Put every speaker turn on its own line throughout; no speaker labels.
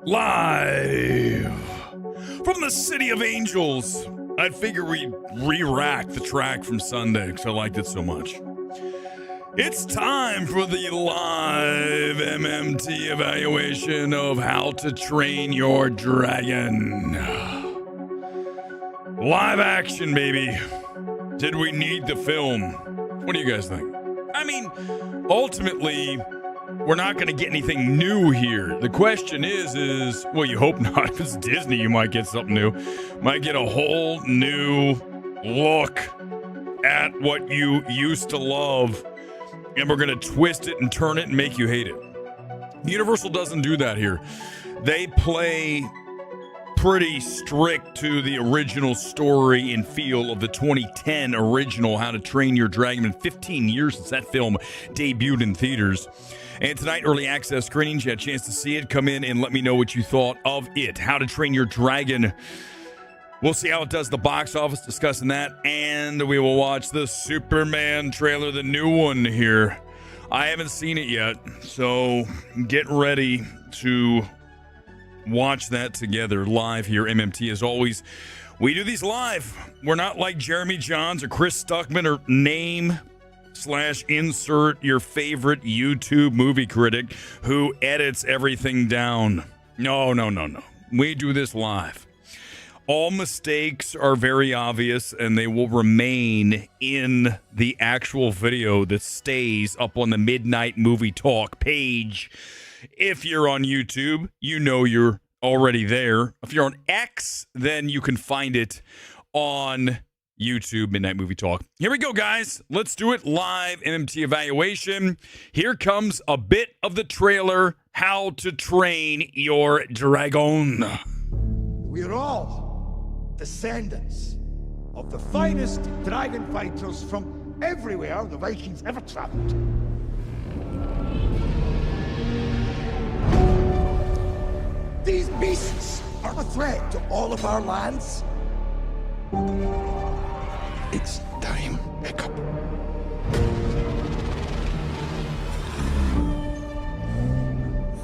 Live from the City of Angels. I'd figure we'd re-rack the track from Sunday because I liked it so much. It's time for the live MMT evaluation of How to Train Your Dragon. Live action, baby. Did we need the film? What do you guys think? I mean, ultimately, we're not going to get anything new here. The question is, well, you hope not. If it's Disney, you might get something new. Might get a whole new look at what you used to love, and we're going to twist it and turn it and make you hate it. Universal doesn't do that here. They play pretty strict to the original story and feel of the 2010 original How to Train Your Dragon. Been 15 years since that film debuted in theaters. And tonight, early access screenings, you had a chance to see it. Come in and let me know what you thought of it. How to Train Your Dragon. We'll see how it does at the box office, discussing that. And we will watch the Superman trailer, the new one here. I haven't seen it yet, so get ready to watch that together live here. MMT, as always, we do these live. We're not like Jeremy Johns or Chris Stuckman or name/insert your favorite YouTube movie critic who edits everything down. No. We do this live. All mistakes are very obvious, and they will remain in the actual video that stays up on the Midnight Movie Talk page. If you're on YouTube, you know you're already there. If you're on X, then you can find it on YouTube, Midnight Movie Talk. Here we go, guys. Let's do it live. MMT evaluation. Here comes a bit of the trailer, How to Train Your Dragon.
We're all descendants of the finest dragon fighters from everywhere the Vikings ever traveled. These beasts are a threat to all of our lands. It's time, Pickup.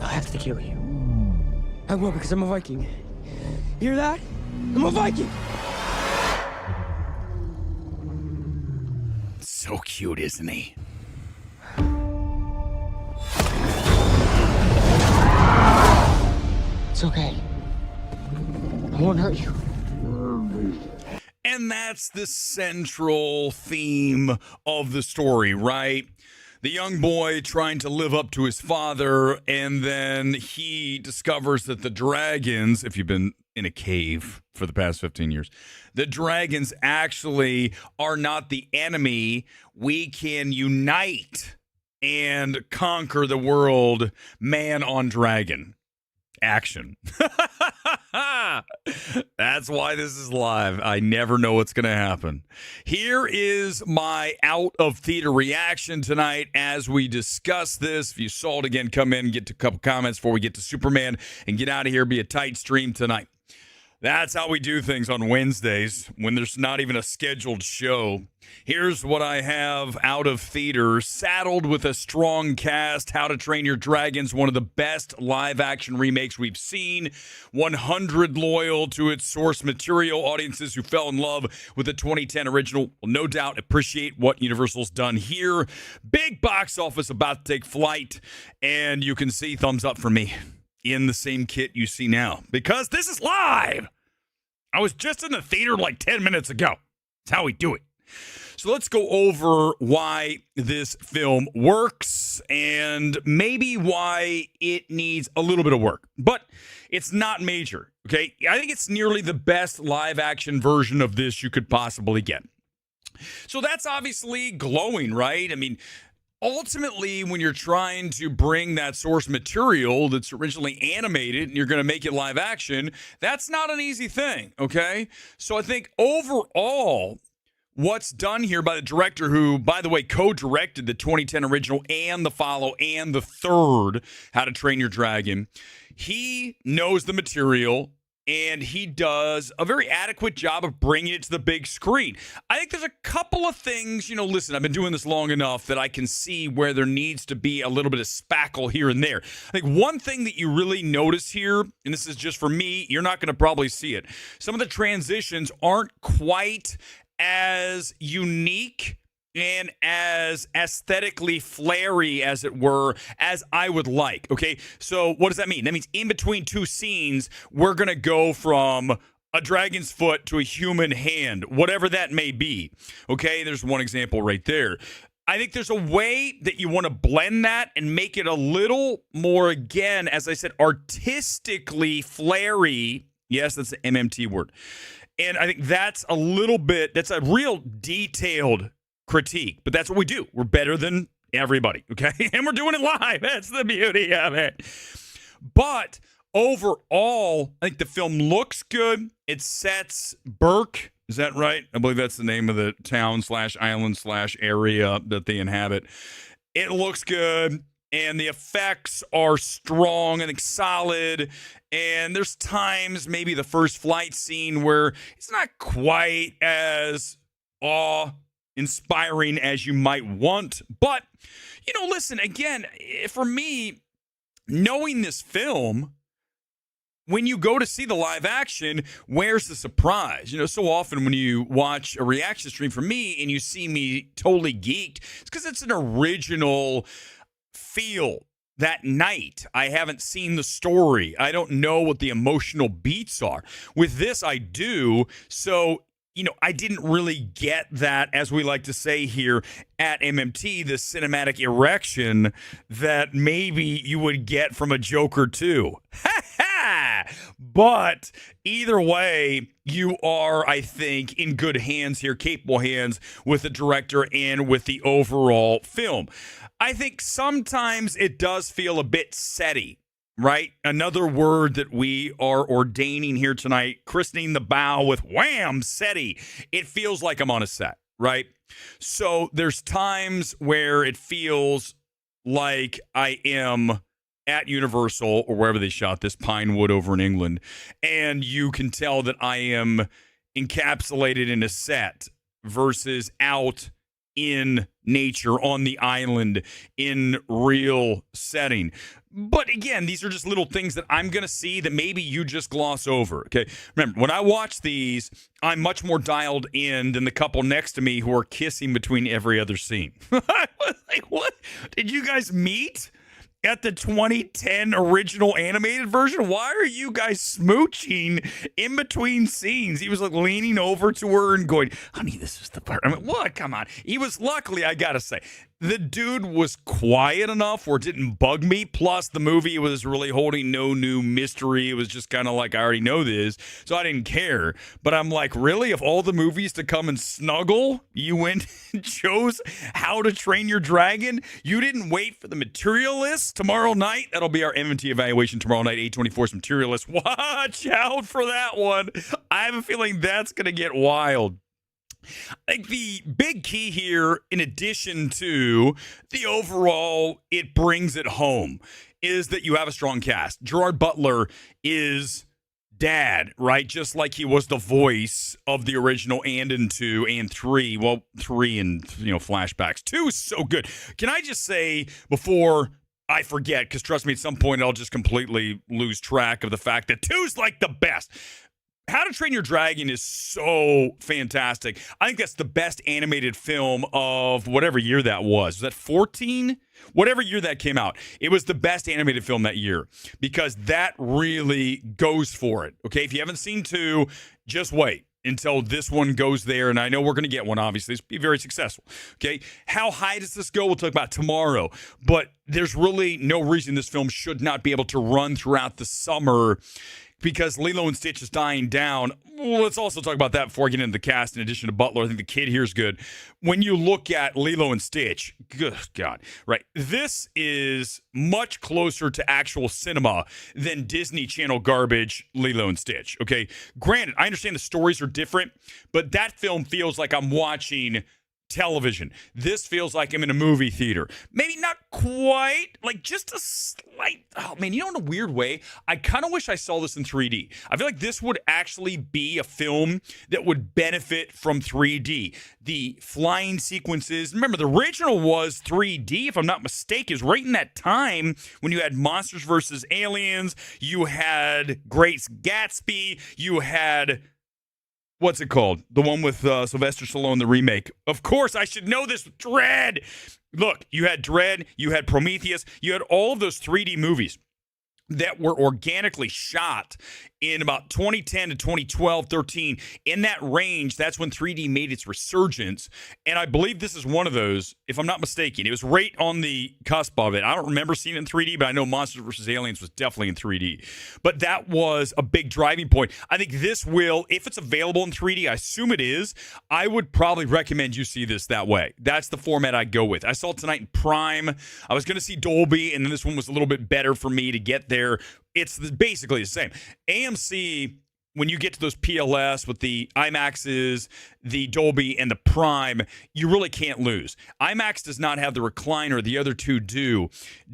I have to kill you. I will, because I'm a Viking. Hear that? I'm a Viking!
So cute, isn't he?
It's okay. I won't hurt you.
And that's the central theme of the story, right? The young boy trying to live up to his father, and then he discovers that the dragons, if you've been in a cave for the past 15 years, the dragons actually are not the enemy. We can unite and conquer the world, man on dragon. Action. That's why this is live. I never know what's going to happen. Here is my out of theater reaction tonight as we discuss this. If you saw it again, come in, get to a couple comments before we get to Superman and get out of here. Be a tight stream tonight. That's how we do things on Wednesdays when there's not even a scheduled show. Here's what I have out of theater. Saddled with a strong cast, How to Train Your Dragons, one of the best live-action remakes we've seen. 100 loyal to its source material. Audiences who fell in love with the 2010 original will no doubt appreciate what Universal's done here. Big box office about to take flight, and you can see thumbs up for me in the same kit you see now, because this is live. I was just in the theater like 10 minutes ago. That's how we do it. So let's go over why this film works and maybe why it needs a little bit of work. But it's not major, okay? I think it's nearly the best live-action version of this you could possibly get. So that's obviously glowing, right? I mean, ultimately, when you're trying to bring that source material that's originally animated and you're going to make it live action, that's not an easy thing, okay? So I think overall, what's done here by the director who, by the way, co-directed the 2010 original and the follow and the third How to Train Your Dragon, he knows the material. and he does a very adequate job of bringing it to the big screen. I think there's a couple of things, listen, I've been doing this long enough that I can see where there needs to be a little bit of spackle here and there. I think one thing that you really notice here, and this is just for me, you're not going to probably see it. Some of the transitions aren't quite as unique and as aesthetically flary, as it were, as I would like. Okay, so what does that mean? That means in between two scenes, we're going to go from a dragon's foot to a human hand, whatever that may be. Okay, there's one example right there. I think there's a way that you want to blend that and make it a little more, again, as I said, artistically flary. Yes, that's the MMT word. And I think that's a real detailed critique, but that's what we do. We're better than everybody, okay? And we're doing it live. That's the beauty of it. But overall, I think the film looks good. It sets Burke, is that right? I believe that's the name of the town / island / area that they inhabit. It looks good, and the effects are strong and solid. And there's times, maybe the first flight scene, where it's not quite as awe-inspiring as you might want. But, listen, again, for me, knowing this film, when you go to see the live action, where's the surprise? So often when you watch a reaction stream from me and you see me totally geeked, it's because it's an original feel. That night, I haven't seen the story. I don't know what the emotional beats are. With this, I do. So, I didn't really get that, as we like to say here at MMT, the cinematic erection that maybe you would get from a Joker 2. But either way, you are, I think, in good hands here, capable hands with the director and with the overall film. I think sometimes it does feel a bit setty, right? Another word that we are ordaining here tonight, christening the bow with wham, setty. It feels like I'm on a set, right? So there's times where it feels like I am at Universal or wherever they shot this, Pinewood over in England, and you can tell that I am encapsulated in a set versus out in nature on the island in real setting. But again, these are just little things that I'm going to see that maybe you just gloss over. Okay. Remember, when I watch these, I'm much more dialed in than the couple next to me who are kissing between every other scene. I was like, what? Did you guys meet at the 2010 original animated version? Why are you guys smooching in between scenes? He was like leaning over to her and going, honey, this is the part. I mean, what? Come on. He was, luckily, I gotta say, the dude was quiet enough where it didn't bug me. Plus, the movie was really holding no new mystery. It was just kind of like, I already know this, so I didn't care. But I'm like, really? Of all the movies to come and snuggle, you went and chose How to Train Your Dragon? You didn't wait for The Materialist tomorrow night? That'll be our MMT evaluation tomorrow night, 8/24's Materialist. Watch out for that one. I have a feeling that's going to get wild. I think the big key here, in addition to the overall, it brings it home, is that you have a strong cast. Gerard Butler is Dad, right? Just like he was the voice of the original and in 2 and 3. Well, 3 and, flashbacks. 2 is so good. Can I just say, before I forget, because trust me, at some point I'll just completely lose track of the fact that 2 is like the best. How to Train Your Dragon is so fantastic. I think that's the best animated film of whatever year that was. Was that 14? Whatever year that came out. It was the best animated film that year because that really goes for it. Okay, if you haven't seen 2, just wait until this one goes there. And I know we're going to get one, obviously. It's be very successful. Okay, how high does this go? We'll talk about tomorrow. But there's really no reason this film should not be able to run throughout the summer, because Lilo and Stitch is dying down. Well, let's also talk about that before I get into the cast. In addition to Butler, I think the kid here is good. When you look at Lilo and Stitch, good God, right? This is much closer to actual cinema than Disney Channel garbage Lilo and Stitch, okay? Granted, I understand the stories are different, but that film feels like I'm watching television. This feels like I'm in a movie theater. Maybe not quite, like just a slight. Oh man, you know, in a weird way, I kind of wish I saw this in 3D. I feel like this would actually be a film that would benefit from 3D. The flying sequences. Remember, the original was 3D, if I'm not mistaken. It was right in that time when you had Monsters vs. Aliens, you had Great Gatsby, you had. What's it called? The one with Sylvester Stallone, the remake. Of course, I should know this. Dredd. Look, you had Dredd, you had Prometheus, you had all of those 3D movies that were organically shot in about 2010 to 2012, 13. In that range, that's when 3D made its resurgence. And I believe this is one of those, if I'm not mistaken. It was right on the cusp of it. I don't remember seeing it in 3D, but I know Monsters vs. Aliens was definitely in 3D. But that was a big driving point. I think this will, if it's available in 3D, I assume it is, I would probably recommend you see this that way. That's the format I'd go with. I saw it tonight in Prime. I was going to see Dolby, and then this one was a little bit better for me to get there. It's basically the same. AMC, when you get to those PLS with the IMAXs, the Dolby, and the Prime, you really can't lose. IMAX does not have the recliner. The other two do.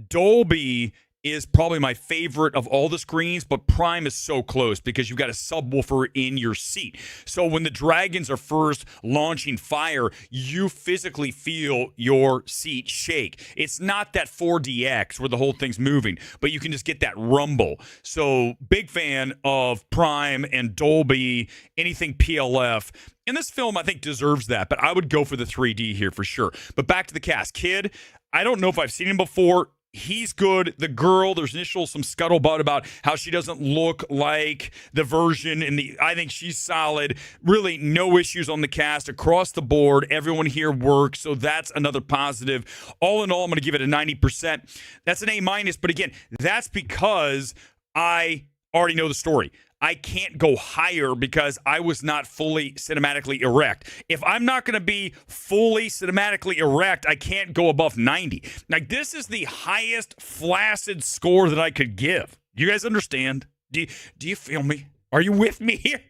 Dolby is probably my favorite of all the screens, but Prime is so close because you've got a subwoofer in your seat. So when the dragons are first launching fire, you physically feel your seat shake. It's not that 4DX where the whole thing's moving, but you can just get that rumble. So big fan of Prime and Dolby, anything PLF. And this film, I think, deserves that, but I would go for the 3D here for sure. But back to the cast. Kid, I don't know if I've seen him before. He's good. The girl, there's some scuttlebutt about how she doesn't look like the version in the. I think she's solid. Really, no issues on the cast across the board. Everyone here works, so that's another positive. All in all, I'm going to give it a 90%. That's an A-, but again, that's because I already know the story. I can't go higher because I was not fully cinematically erect. If I'm not going to be fully cinematically erect, I can't go above 90. Like, this is the highest flaccid score that I could give. You guys understand? Do you feel me? Are you with me here?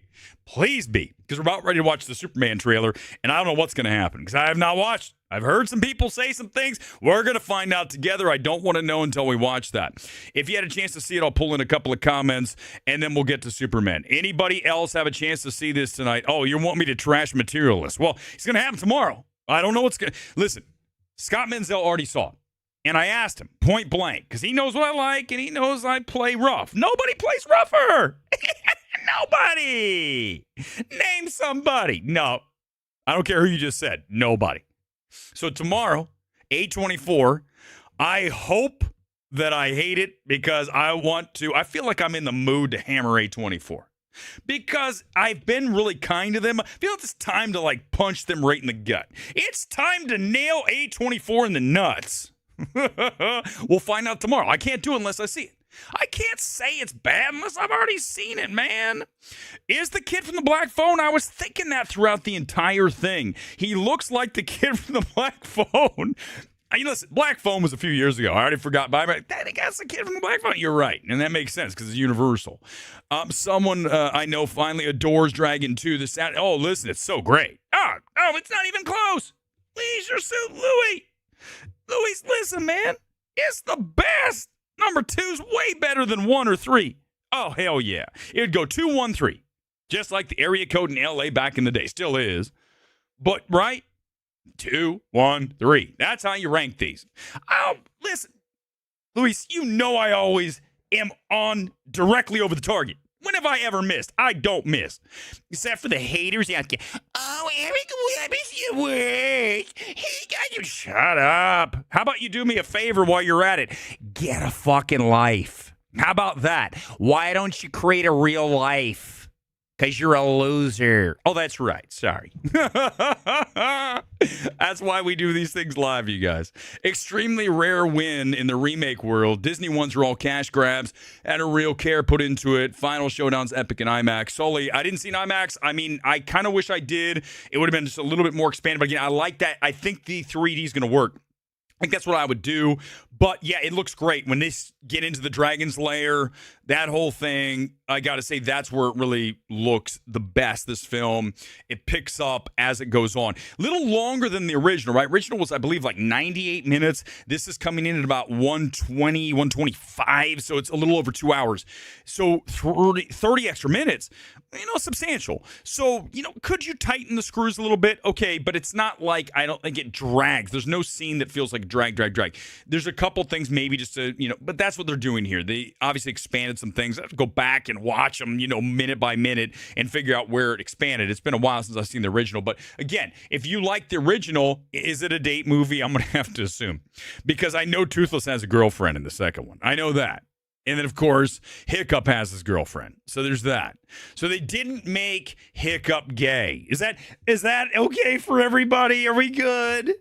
Please be, because we're about ready to watch the Superman trailer, and I don't know what's going to happen because I have not watched. I've heard some people say some things. We're going to find out together. I don't want to know until we watch that. If you had a chance to see it, I'll pull in a couple of comments, and then we'll get to Superman. Anybody else have a chance to see this tonight? Oh, you want me to trash Materialist? Well, it's going to happen tomorrow. I don't know what's going to... Listen, Scott Menzel already saw it, and I asked him point blank because he knows what I like, and he knows I play rough. Nobody plays rougher. Nobody. Name somebody. No, I don't care who you just said. Nobody. So tomorrow, 8/24, I hope that I hate it because I feel like I'm in the mood to hammer 8/24 because I've been really kind to them. I feel it's time to like punch them right in the gut. It's time to nail 8/24 in the nuts. We'll find out tomorrow. I can't do it unless I see it. I can't say it's bad unless I've already seen it, man. Is the kid from the black phone? I was thinking that throughout the entire thing. He looks like the kid from the black phone. I mean, listen, black phone was a few years ago. I already forgot. But I think that's the kid from the black phone. You're right. And that makes sense because it's universal. Someone I know finally adores Dragon 2. Oh, listen, it's so great. Oh, it's not even close. Leisure Suit Louie. Louis, listen, man. It's the best. Number 2's way better than 1 or 3. Oh, hell yeah. It would go 2, 1, 3. Just like the area code in LA back in the day. Still is. But, right? 2, 1, 3. That's how you rank these. Oh, listen. Luis, you know I always am on directly over the target. When have I ever missed? I don't miss. Except for the haters out there. Oh, Eric, what is your words? He got you. Shut up. How about you do me a favor while you're at it? Get a fucking life. How about that? Why don't you create a real life? Because you're a loser. Oh, that's right. Sorry. That's why we do these things live, you guys. Extremely rare win in the remake world. Disney ones are all cash grabs and a real care put into it. Final Showdown's epic in IMAX. Sully, I didn't see an IMAX. I mean, I kind of wish I did. It would have been just a little bit more expanded. But again, I like that. I think the 3D is going to work. I think that's what I would do. But yeah, it looks great. When they get into the Dragon's Lair, That whole thing, I got to say, that's where it really looks the best, this film. It picks up as it goes on. A little longer than the original, right? Original was, I believe, like 98 minutes. This is coming in at about 120, 125, so it's a little over 2 hours. So 30 extra minutes, substantial. So, could you tighten the screws a little bit? Okay, but it's not like, I don't think it drags. There's no scene that feels like drag. There's a couple things maybe just to, but that's what they're doing here. They obviously expanded some things. I have to go back and watch them, minute by minute and figure out where it expanded. It's been a while since I've seen the original. But again, if you like the original, is it a date movie? I'm going to have to assume. Because I know Toothless has a girlfriend in the second one. I know that. And then, of course, Hiccup has his girlfriend. So there's that. So they didn't make Hiccup gay. Is that okay for everybody? Are we good?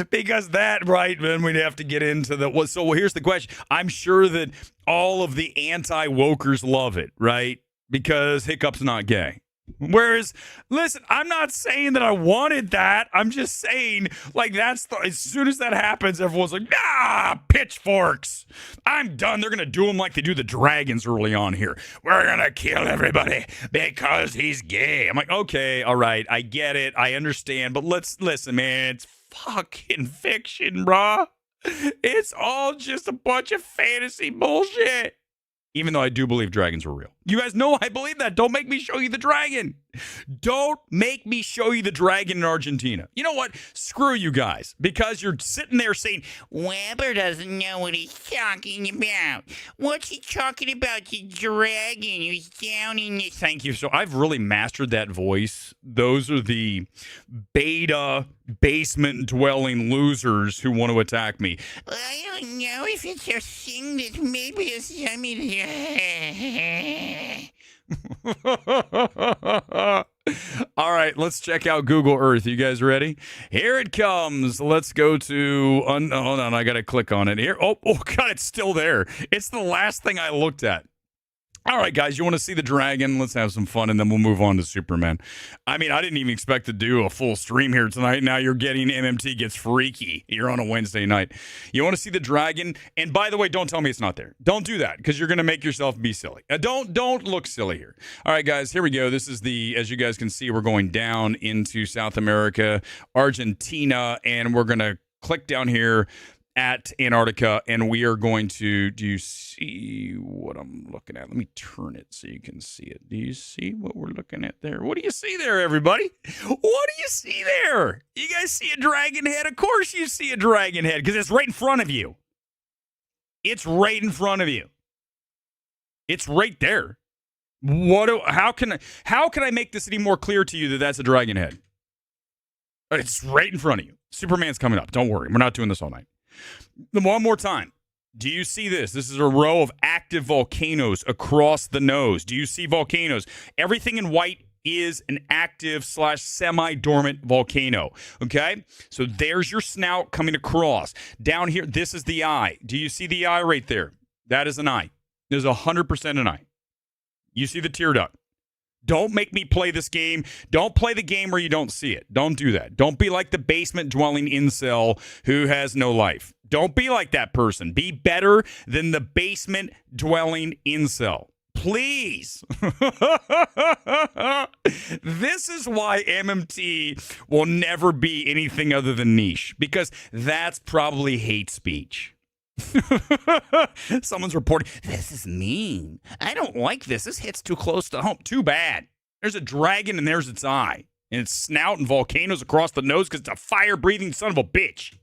Because that, right, then we'd have to get into so here's the question. I'm sure that all of the anti-wokers love it, right? Because Hiccup's not gay. Whereas, listen, I'm not saying that I wanted that. I'm just saying, like, as soon as that happens, everyone's like, pitchforks. I'm done. They're going to do him like they do the dragons early on here. We're going to kill everybody because he's gay. I'm like, okay, all right. I get it. I understand. But listen, man, it's fucking fiction, brah. It's all just a bunch of fantasy bullshit. Even though I do believe dragons were real. You guys know I believe that. Don't make me show you the dragon. Don't make me show you the dragon in Argentina. You know what? Screw you guys. Because you're sitting there saying, Weber doesn't know what he's talking about. What's he talking about? The dragon who's down in the... Thank you. So I've really mastered that voice. Those are the beta basement-dwelling losers who want to attack me. I don't know if it's a thing that maybe it's... All right, let's check out Google Earth. You guys ready? Here it comes. Let's go to... hold on, I got to click on it here. Oh, God, it's still there. It's the last thing I looked at. All right, guys, you want to see the dragon? Let's have some fun, and then we'll move on to Superman. I mean, I didn't even expect to do a full stream here tonight. Now you're getting MMT Gets Freaky. You're on a Wednesday night. You want to see the dragon? And by the way, don't tell me it's not there. Don't do that, because you're going to make yourself be silly. Don't look silly here. All right, guys, here we go. This is as you guys can see, we're going down into South America, Argentina, and we're going to click down here at Antarctica, and we are going to... Do you see what I'm looking at? Let me turn it so you can see it. Do you see what we're looking at there? What do you see there, everybody? What do you see there? You guys see a dragon head? Of course you see a dragon head, because it's right in front of you. It's right in front of you. It's right there. How can I make this any more clear to you that that's a dragon head? It's right in front of you. Superman's coming up. Don't worry. We're not doing this all night. One more time. Do you see this? This is a row of active volcanoes across the nose. Do you see volcanoes? Everything in white is an active / semi-dormant volcano. Okay? So there's your snout coming across. Down here, this is the eye. Do you see the eye right there? That is an eye. There's 100% an eye. You see the tear duct. Don't make me play this game. Don't play the game where you don't see it. Don't do that. Don't be like the basement-dwelling incel who has no life. Don't be like that person. Be better than the basement-dwelling incel. Please. This is why MMT will never be anything other than niche, because that's probably hate speech. Someone's reporting, this is mean. I don't like this. This hits too close to home. Too bad. There's a dragon and there's its eye. And its snout and volcanoes across the nose because it's a fire-breathing son of a bitch.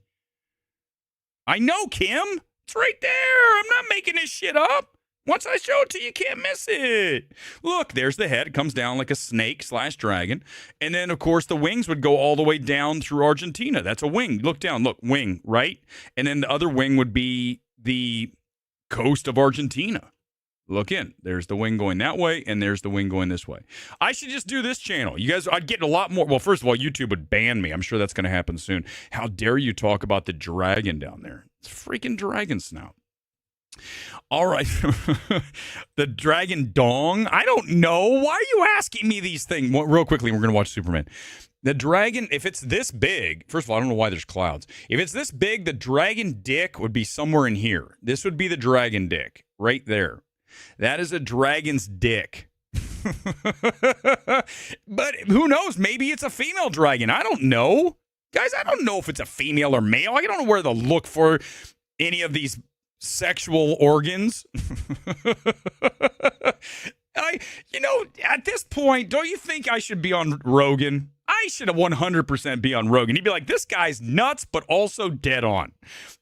I know, Kim. It's right there. I'm not making this shit up. Once I show it to you, you can't miss it. Look, there's the head. It comes down like a snake / dragon. And then, of course, the wings would go all the way down through Argentina. That's a wing. Look down. Look, wing, right? And then the other wing would be the coast of Argentina. Look in. There's the wing going that way, and there's the wing going this way. I should just do this channel. You guys, I'd get a lot more. Well, first of all, YouTube would ban me. I'm sure that's going to happen soon. How dare you talk about the dragon down there? It's a freaking dragon snout. All right. The dragon dong. I don't know. Why are you asking me these things? Well, real quickly, we're going to watch Superman. The dragon, if it's this big, first of all, I don't know why there's clouds. If it's this big, the dragon dick would be somewhere in here. This would be the dragon dick right there. That is a dragon's dick. But who knows? Maybe it's a female dragon. I don't know. Guys, I don't know if it's a female or male. I don't know where to look for any of these sexual organs. At this point, don't you think I should be on Rogan? I should have 100% be on Rogan. He'd be like, this guy's nuts, but also dead on.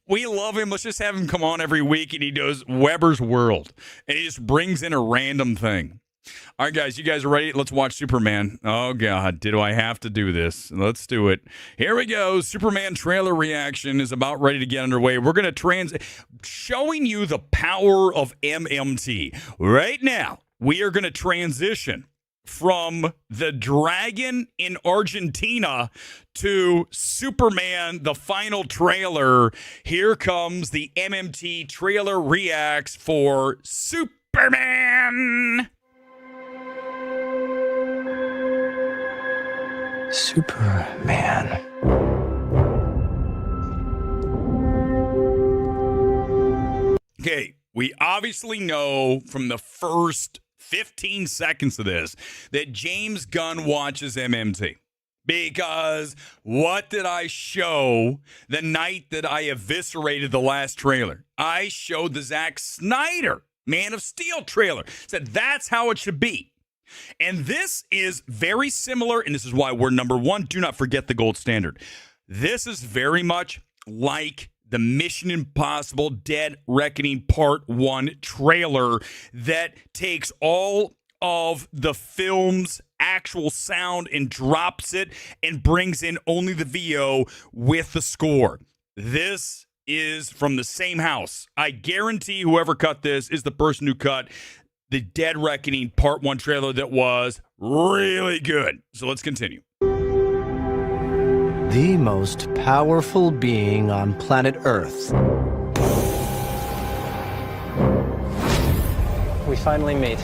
We love him. Let's just have him come on every week, and he does Weber's World, and he just brings in a random thing. All right, guys, you guys are ready? Let's watch Superman. Oh, God, do I have to do this? Let's do it. Here we go. Superman trailer reaction is about ready to get underway. We're going to showing you the power of MMT. Right now, we are going to transition from the dragon in Argentina to Superman, the final trailer. Here comes the MMT trailer reacts for Superman.
Superman.
Okay, we obviously know from the first 15 seconds of this that James Gunn watches MMT. Because what did I show the night that I eviscerated the last trailer? I showed the Zack Snyder Man of Steel trailer. Said that's how it should be. And this is very similar, and this is why we're number one. Do not forget the gold standard. This is very much like the Mission Impossible Dead Reckoning Part 1 trailer that takes all of the film's actual sound and drops it and brings in only the VO with the score. This is from the same house. I guarantee whoever cut this is the person who cut the Dead Reckoning Part 1 trailer that was really good. So let's continue.
The most powerful being on planet Earth.
We finally meet.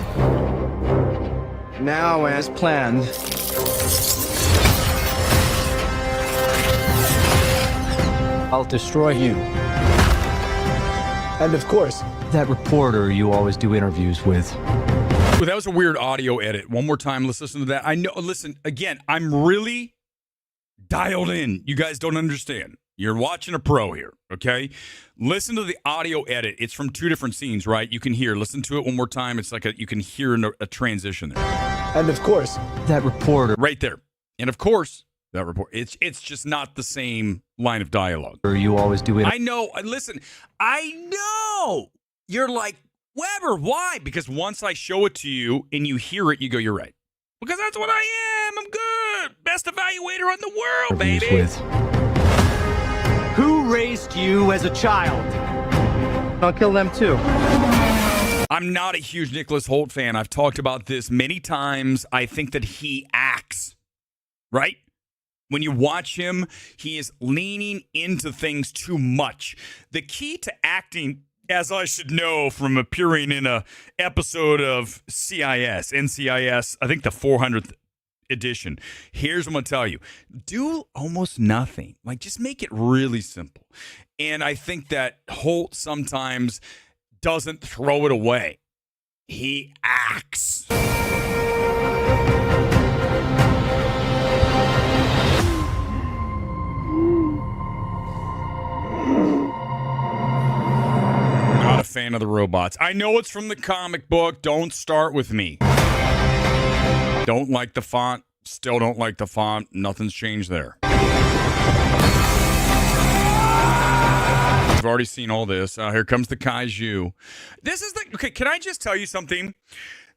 Now, as planned, I'll destroy you. And of course,
That reporter you always do interviews with.
Well, that was a weird audio edit. One more time, let's listen to that. I know, listen, again, I'm really dialed in. You guys don't understand. You're watching a pro here, okay? Listen to the audio edit. It's from two different scenes, right? You can hear. Listen to it one more time. It's like you can hear a transition there.
and of course,
That reporter
Right there. And of course, that report. It's just not the same line of dialogue.
you always do
I know. Listen, I know. You're like, Weber, why? Because once I show it to you and you hear it, you go, you're right. Because that's what I am. I'm good. Best evaluator in the world,
interviews
baby.
with.
Who raised you as a child?
I'll kill them too.
I'm not a huge Nicholas Hoult fan. I've talked about this many times. I think that he acts, right? When you watch him, he is leaning into things too much. The key to acting, as I should know from appearing in a episode of NCIS, I think the 400th edition. Here's what I'm going to tell you. Do almost nothing. Like, just make it really simple. And I think that Holt sometimes doesn't throw it away. He acts. Not a fan of the robots. I know it's from the comic book. Don't start with me. Don't like the font. Still don't like the font. Nothing's changed there. I've already seen all this. Here comes the kaiju. This is the... Okay, can I just tell you something?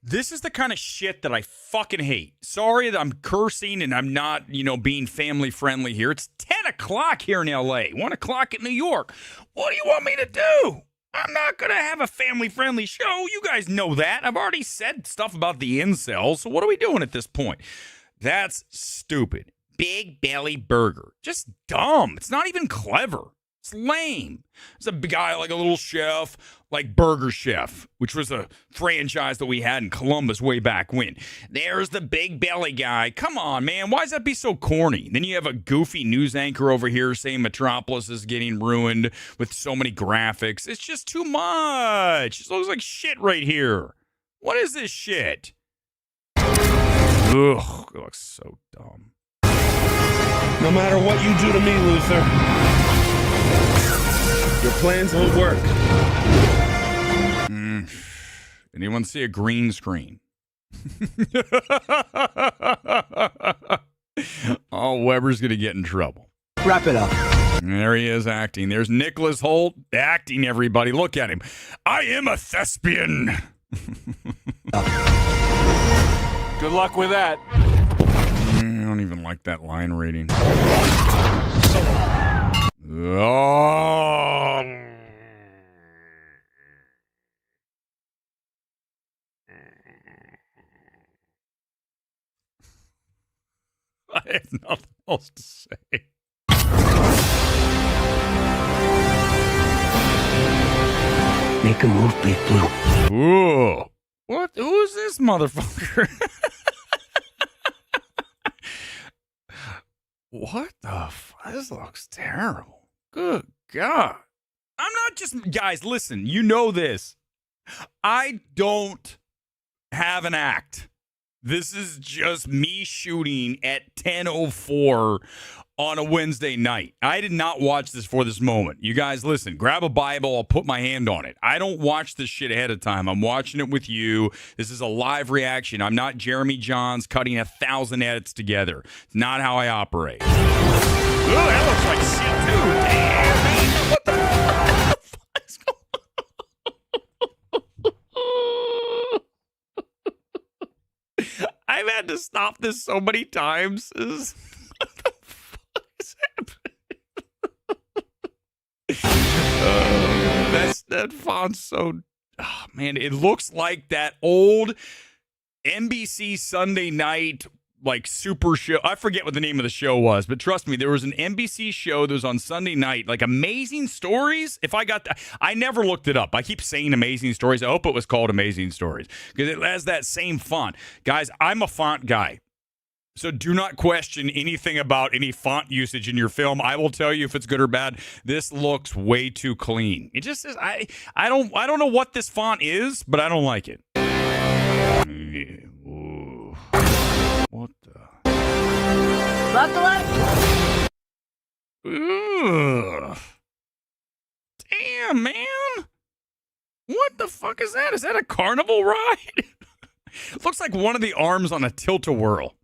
This is the kind of shit that I fucking hate. Sorry that I'm cursing and I'm not, being family friendly here. It's 10 o'clock here in LA. 1 o'clock in New York. What do you want me to do? I'm not going to have a family-friendly show. You guys know that. I've already said stuff about the incels, so what are we doing at this point? That's stupid. Big Belly Burger. Just dumb. It's not even clever. It's lame. It's a guy like a little chef, like Burger Chef, which was a franchise that we had in Columbus way back when. There's the big belly guy. Come on, man. Why does that be so corny? Then you have a goofy news anchor over here saying Metropolis is getting ruined with so many graphics. It's just too much. It looks like shit right here. What is this shit? Ugh, it looks so dumb.
No matter what you do to me, Luther, your plans won't work.
Anyone see a green screen? Oh, Weber's going to get in trouble.
Wrap it up.
There he is acting. There's Nicholas Holt acting, everybody. Look at him. I am a thespian.
Good luck with that.
I don't even like that line rating. Oh. I have nothing else to say.
Make a move, Big Blue.
Ooh. What? Who is this motherfucker? What the fuck? This looks terrible. Good God. I'm not just... Guys, listen. You know this. I don't have an act. This is just me shooting at 10:04 on a Wednesday night. I did not watch this for this moment. You guys, listen, grab a Bible. I'll put my hand on it. I don't watch this shit ahead of time. I'm watching it with you. This is a live reaction. I'm not Jeremy Johns cutting 1,000 edits together. It's not how I operate. Ooh, that looks like shit, too. Damn, man. What the fuck is going on? I've had to stop this so many times. What the fuck is happening? That font's so... Oh, man, it looks like that old NBC Sunday night, like, super show. I forget what the name of the show was, but trust me, there was an NBC show that was on Sunday night, like Amazing Stories. If I got... I never looked it up. I keep saying Amazing Stories. I hope it was called Amazing Stories because it has that same font. Guys, I'm a font guy. So do not question anything about any font usage in your film. I will tell you if it's good or bad. This looks way too clean. It just is. I don't know what this font is, but I don't like it. Ooh. What the? Ugh. Damn, man. What the fuck is that? Is that a carnival ride? It looks like one of the arms on a tilt-a-whirl.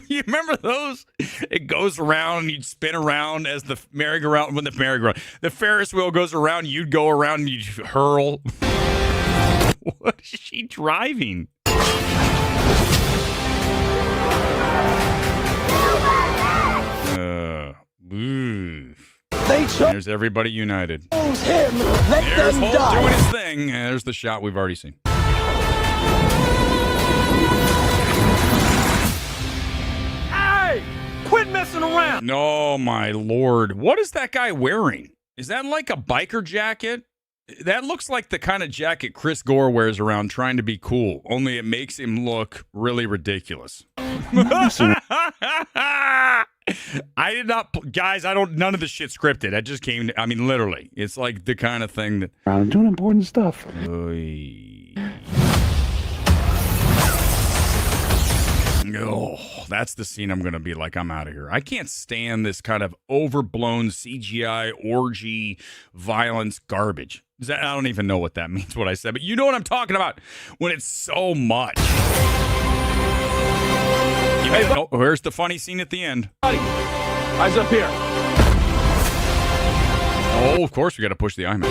You remember those? It goes around and you'd spin around as the merry-go-round. When the Ferris wheel goes around, you'd go around and you'd hurl. What is she driving? There's everybody united.
Him. Let
There's
them
Holt
die.
doing his thing. There's the shot we've already seen.
Quit messing around.
Oh, my Lord. What is that guy wearing? Is that like a biker jacket? That looks like the kind of jacket Chris Gore wears around trying to be cool, only it makes him look really ridiculous. I did not... Guys, none of this shit scripted. I just came... I mean, literally. It's like the kind of thing that...
I'm doing important stuff.
Oh, that's the scene I'm going to be like, I'm out of here. I can't stand this kind of overblown CGI orgy violence garbage. I don't even know what that means, what I said, but you know what I'm talking about when it's so much. Oh, here's the funny scene at the end.
Eyes up here.
Oh, of course we got to push the IMAX.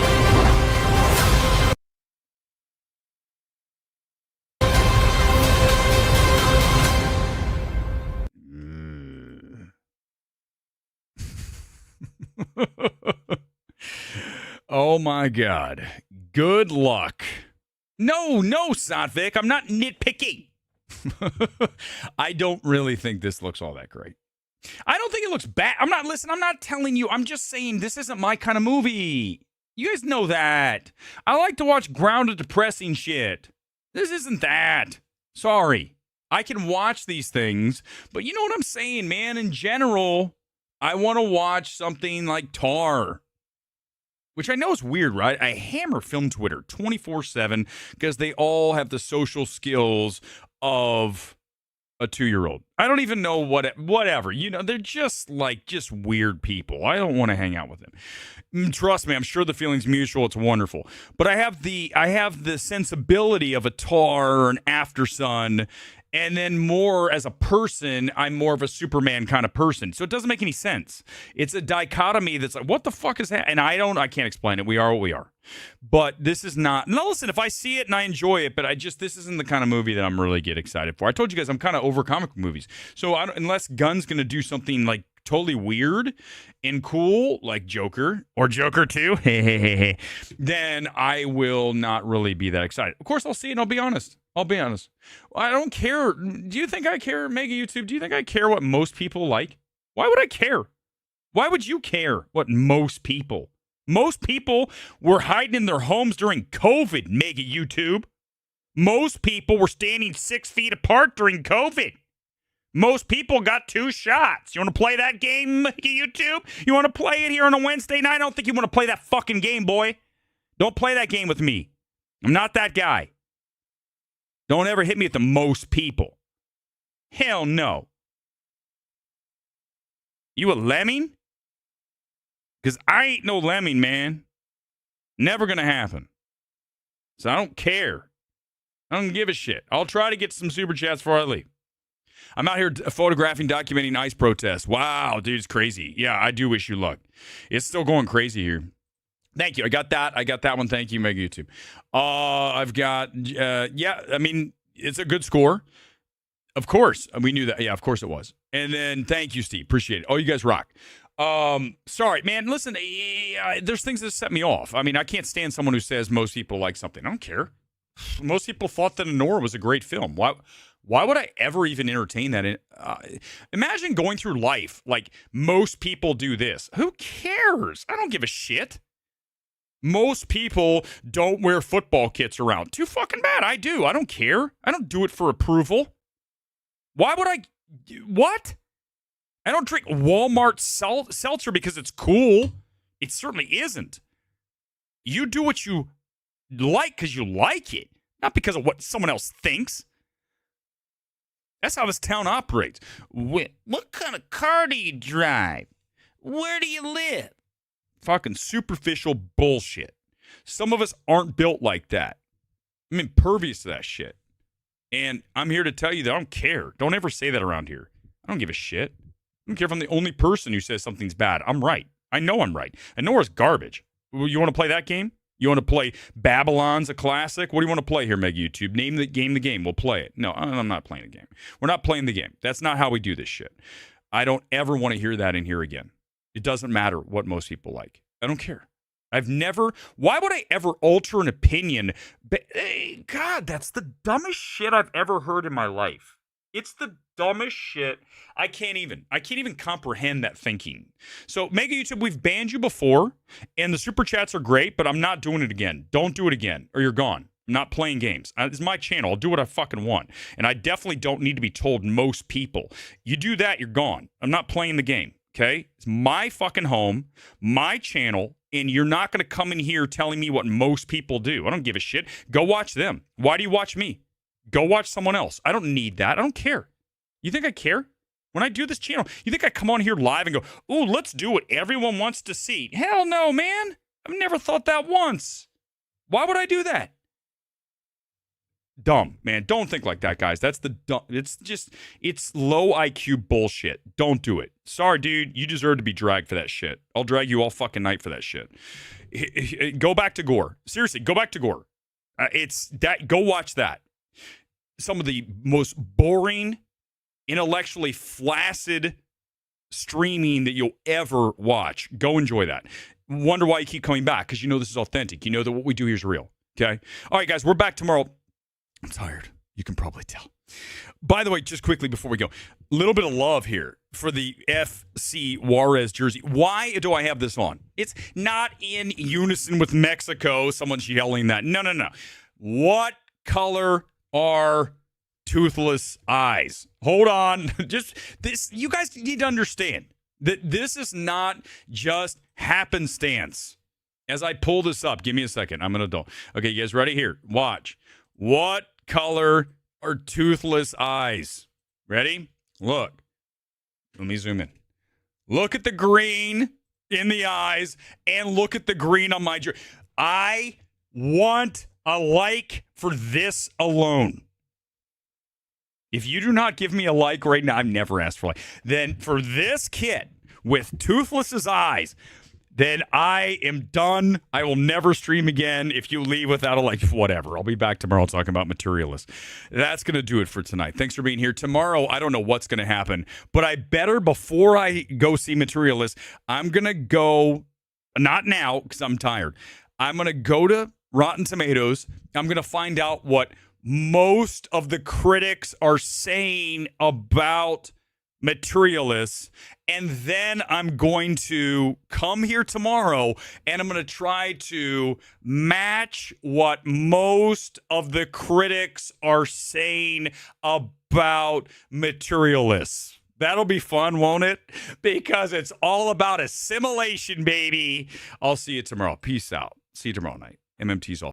Oh my God. Good luck. No, Satvik, I'm not nitpicking. I don't really think this looks all that great. I don't think it looks bad. I'm not telling you. I'm just saying this isn't my kind of movie. You guys know that. I like to watch grounded, depressing shit. This isn't that. Sorry. I can watch these things, but you know what I'm saying, man? In general, I want to watch something like Tar, which I know is weird, right? I hammer film Twitter 24/7 because they all have the social skills of a 2-year-old. I don't even know whatever. You know, they're just weird people. I don't want to hang out with them. Trust me, I'm sure the feeling's mutual. It's wonderful. But I have the sensibility of a Tar or an Aftersun. And then more as a person, I'm more of a Superman kind of person. So it doesn't make any sense. It's a dichotomy that's like, what the fuck is that? And I can't explain it. We are what we are. But this is not. No, listen, if I see it and I enjoy it, but this isn't the kind of movie that I'm really get excited for. I told you guys I'm kind of over comic book movies. So unless Gunn's going to do something like totally weird and cool, like Joker or Joker 2, then I will not really be that excited. Of course, I'll see it and I'll be honest. I don't care. Do you think I care, Mega YouTube? Do you think I care what most people like? Why would I care? Why would you care what most people? Most people were hiding in their homes during COVID, Mega YouTube. Most people were standing 6 feet apart during COVID. Most people got 2 shots. You want to play that game, Mega YouTube? You want to play it here on a Wednesday night? I don't think you want to play that fucking game, boy. Don't play that game with me. I'm not that guy. Don't ever hit me with the most people. Hell no. You a lemming? Because I ain't no lemming, man. Never going to happen. So I don't care. I don't give a shit. I'll try to get some super chats before I leave. I'm out here photographing, documenting ICE protests. Wow, dude, it's crazy. Yeah, I do wish you luck. It's still going crazy here. Thank you. I got that one. Thank you, Mega YouTube. I've got, I mean, it's a good score. Of course. We knew that. Yeah, of course it was. And then thank you, Steve. Appreciate it. Oh, you guys rock. Sorry, man. Listen, there's things that set me off. I mean, I can't stand someone who says most people like something. I don't care. Most people thought that Anora was a great film. Why would I ever even entertain that? Imagine going through life like most people do this. Who cares? I don't give a shit. Most people don't wear football kits around. Too fucking bad. I do. I don't care. I don't do it for approval. Why would I? What? I don't drink Walmart seltzer because it's cool. It certainly isn't. You do what you like because you like it, not because of what someone else thinks. That's how this town operates. What kind of car do you drive? Where do you live? Fucking superficial bullshit. Some of us aren't built like that. I'm impervious to that shit. And I'm here to tell you that I don't care. Don't ever say that around here. I don't give a shit. I don't care if I'm the only person who says something's bad. I'm right. I know I'm right. I know it's garbage. You want to play that game? You want to play Babylon's a classic? What do you want to play here, Mega YouTube? Name the game. We'll play it. No, I'm not playing a game. We're not playing the game. That's not how we do this shit. I don't ever want to hear that in here again. It doesn't matter what most people like. I don't care. Why would I ever alter an opinion? God, that's the dumbest shit I've ever heard in my life. It's the dumbest shit. I can't even comprehend that thinking. So, Mega YouTube, we've banned you before, and the super chats are great, but I'm not doing it again. Don't do it again, or you're gone. I'm not playing games. It's my channel. I'll do what I fucking want. And I definitely don't need to be told most people. You do that, you're gone. I'm not playing the game. Okay? It's my fucking home, my channel, and you're not going to come in here telling me what most people do. I don't give a shit. Go watch them. Why do you watch me? Go watch someone else. I don't need that. I don't care. You think I care? When I do this channel, you think I come on here live and go, ooh, let's do what everyone wants to see? Hell no, man. I've never thought that once. Why would I do that? Dumb, man. Don't think like that, guys. That's the dumb. It's low IQ bullshit. Don't do it. Sorry, dude. You deserve to be dragged for that shit. I'll drag you all fucking night for that shit. Go back to Gore. Seriously, go back to Gore. Go watch that. Some of the most boring, intellectually flaccid streaming that you'll ever watch. Go enjoy that. Wonder why you keep coming back, because you know this is authentic. You know that what we do here is real. Okay? All right, guys, we're back tomorrow. I'm tired. You can probably tell. By the way, just quickly before we go, a little bit of love here for the FC Juarez jersey. Why do I have this on? It's not in unison with Mexico. Someone's yelling that. No. What color are toothless eyes? Hold on. Just this. You guys need to understand that this is not just happenstance. As I pull this up, give me a second. I'm an adult. Okay, you guys ready? Here, watch. What color are toothless eyes? Ready? Look. Let me zoom in. Look at the green in the eyes and look at the green on my jersey. I want a like for this alone. If you do not give me a like right now, I've never asked for a like. Then for this kid with toothless eyes, then I am done. I will never stream again if you leave without a like. Whatever. I'll be back tomorrow talking about Materialist. That's going to do it for tonight. Thanks for being here. Tomorrow, I don't know what's going to happen, but I better, before I go see Materialist, I'm going to go, not now because I'm tired. I'm going to go to Rotten Tomatoes. I'm going to find out what most of the critics are saying about Materialists, and then I'm going to come here tomorrow and I'm going to try to match what most of the critics are saying about Materialists. That'll be fun, won't it? Because it's all about assimilation, baby. I'll see you tomorrow. Peace out. See you tomorrow night. MMT's all.